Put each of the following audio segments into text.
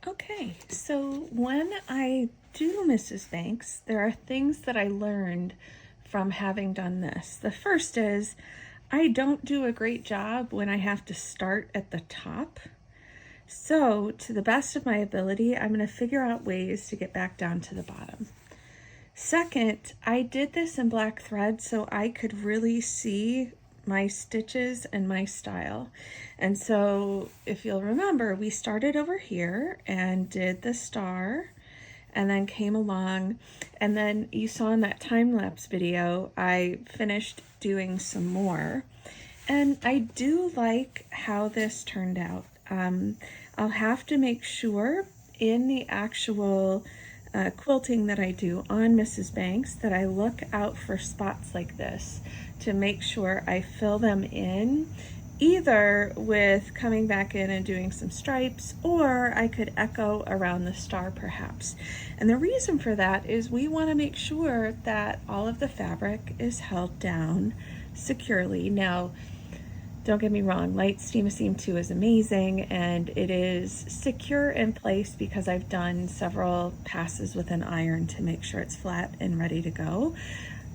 Okay, so when I do Mrs. Banks, there are things that I learned from having done this. The first is I don't do a great job when I have to start at the top. So to the best of my ability, I'm going to figure out ways to get back down to the bottom. Second, I did this in black thread so I could really see my stitches and my style. And so if you'll remember, we started over here and did the star and then came along, and then you saw in that time-lapse video I finished doing some more, and I do like how this turned out. I'll have to make sure in the actual quilting that I do on Mrs. Banks that I look out for spots like this to make sure I fill them in, either with coming back in and doing some stripes, or I could echo around the star perhaps. And the reason for that is we want to make sure that all of the fabric is held down securely. Now, don't get me wrong, Light Steam Seam 2 is amazing and it is secure in place because I've done several passes with an iron to make sure it's flat and ready to go.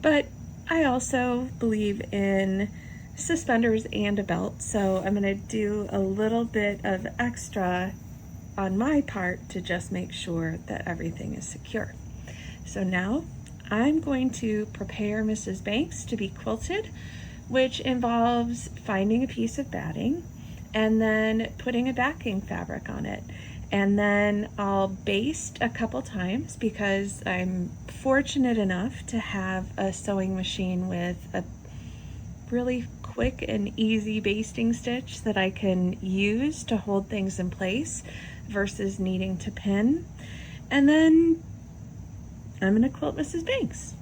But I also believe in suspenders and a belt, so I'm going to do a little bit of extra on my part to just make sure that everything is secure. So now I'm going to prepare Mrs. Banks to be quilted, which involves finding a piece of batting and then putting a backing fabric on it. And then I'll baste a couple times because I'm fortunate enough to have a sewing machine with a really quick and easy basting stitch that I can use to hold things in place versus needing to pin. And then I'm gonna quilt Mrs. Banks.